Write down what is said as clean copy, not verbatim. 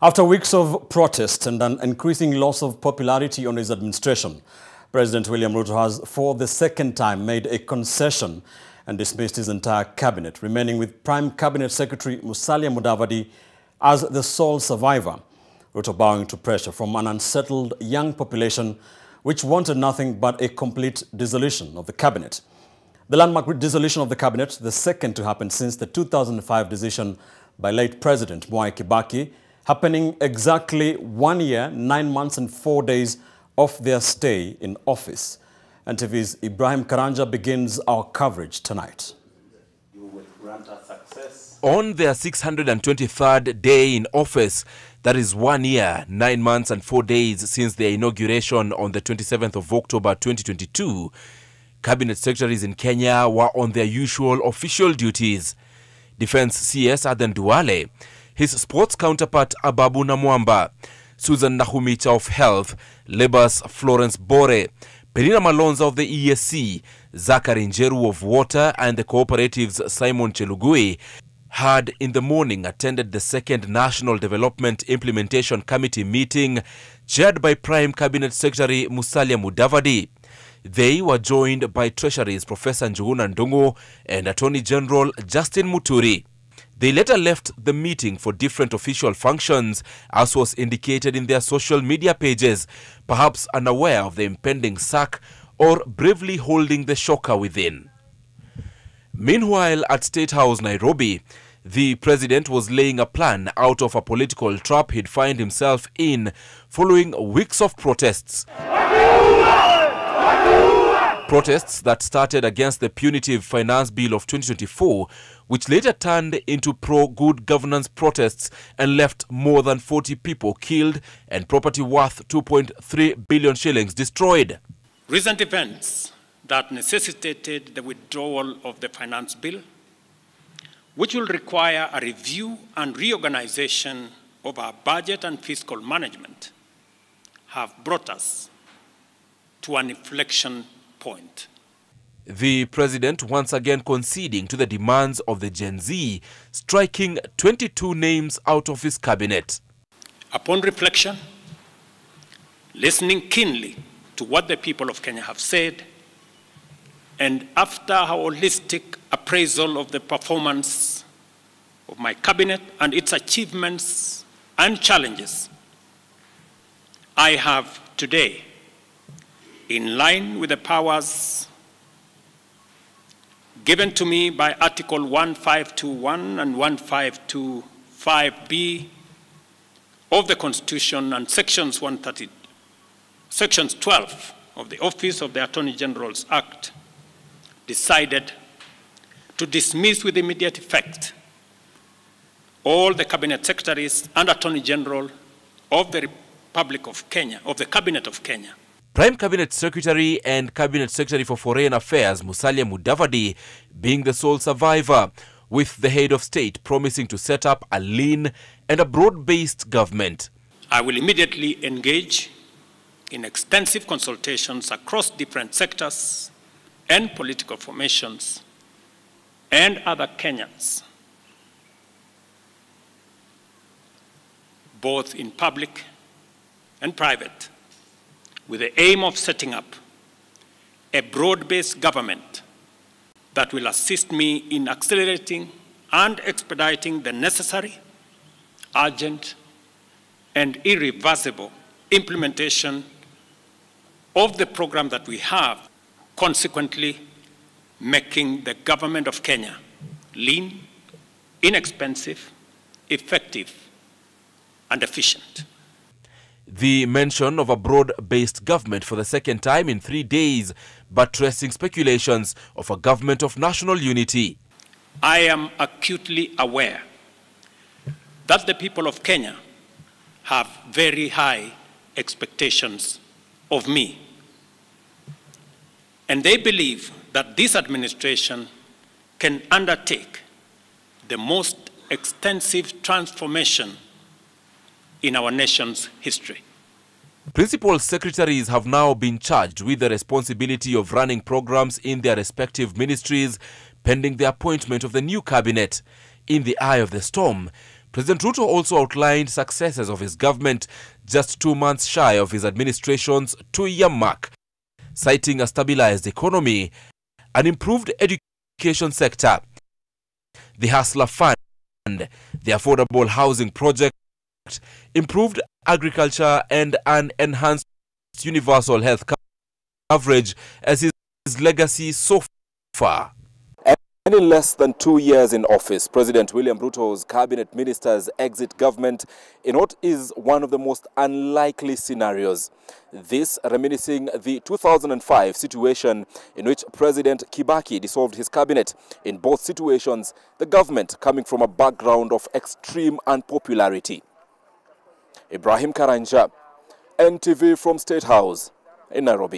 After weeks of protests and an increasing loss of popularity on his administration, President William Ruto has for the second time made a concession and dismissed his entire cabinet, remaining with Prime Cabinet Secretary Musalia Mudavadi as the sole survivor. Ruto bowing to pressure from an unsettled young population which wanted nothing but a complete dissolution of the cabinet. The landmark dissolution of the cabinet, the second to happen since the 2005 decision by late President Mwai Kibaki, happening exactly 1 year, 9 months and 4 days of their stay in office. And TV's Ibrahim Karanja begins our coverage tonight. You will grant us success. On their 623rd day in office, that is 1 year, 9 months and 4 days since their inauguration on the 27th of October 2022, Cabinet Secretaries in Kenya were on their usual official duties. Defense CS Aden Duale, his sports counterpart Ababu Namwamba, Susan Nahumicha of Health, Labour's Florence Bore, Penina Malonza of the ESC, Zachary Njeru of Water, and the Cooperative's Simon Chelugui had in the morning attended the second National Development Implementation Committee meeting chaired by Prime Cabinet Secretary Musalia Mudavadi. They were joined by Treasury's Professor Njuguna Ndungu and Attorney General Justin Muturi. They later left the meeting for different official functions, as was indicated in their social media pages, perhaps unaware of the impending sack or bravely holding the shocker within. Meanwhile, at State House, Nairobi, the president was laying a plan out of a political trap he'd find himself in following weeks of protests. Protests that started against the punitive finance bill of 2024, which later turned into pro-good governance protests and left more than 40 people killed and property worth 2.3 billion shillings destroyed. Recent events that necessitated the withdrawal of the finance bill, which will require a review and reorganization of our budget and fiscal management, have brought us to an inflection point. The president once again conceding to the demands of the Gen Z, striking 22 names out of his cabinet. Upon reflection, listening keenly to what the people of Kenya have said, and after a holistic appraisal of the performance of my cabinet and its achievements and challenges, I have today, in line with the powers given to me by Article 1521 and 1525B of the Constitution and Sections 12 of the Office of the Attorney General's Act, decided to dismiss with immediate effect all the Cabinet Secretaries and Attorney General of the Republic of Kenya, of the Cabinet of Kenya. Prime Cabinet Secretary and Cabinet Secretary for Foreign Affairs Musalia Mudavadi being the sole survivor, with the head of state promising to set up a lean and a broad-based government. I will immediately engage in extensive consultations across different sectors and political formations and other Kenyans, both in public and private, with the aim of setting up a broad-based government that will assist me in accelerating and expediting the necessary, urgent, and irreversible implementation of the program that we have, consequently making the government of Kenya lean, inexpensive, effective, and efficient. The mention of a broad-based government for the second time in 3 days, buttressing speculations of a government of national unity. I am acutely aware that the people of Kenya have very high expectations of me. And they believe that this administration can undertake the most extensive transformation in our nation's history. Principal secretaries have now been charged with the responsibility of running programs in their respective ministries, pending the appointment of the new cabinet. In the eye of the storm, President Ruto also outlined successes of his government just 2 months shy of his administration's 2-year mark, citing a stabilized economy, an improved education sector, the Hustler Fund, the affordable housing project, improved agriculture, and an enhanced universal health coverage as his legacy so far. And in less than 2 years in office, President William Ruto's cabinet ministers exit government in what is one of the most unlikely scenarios. This reminiscing the 2005 situation in which President Kibaki dissolved his cabinet. In both situations, the government coming from a background of extreme unpopularity. Ibrahim Karanja, NTV from State House in Nairobi.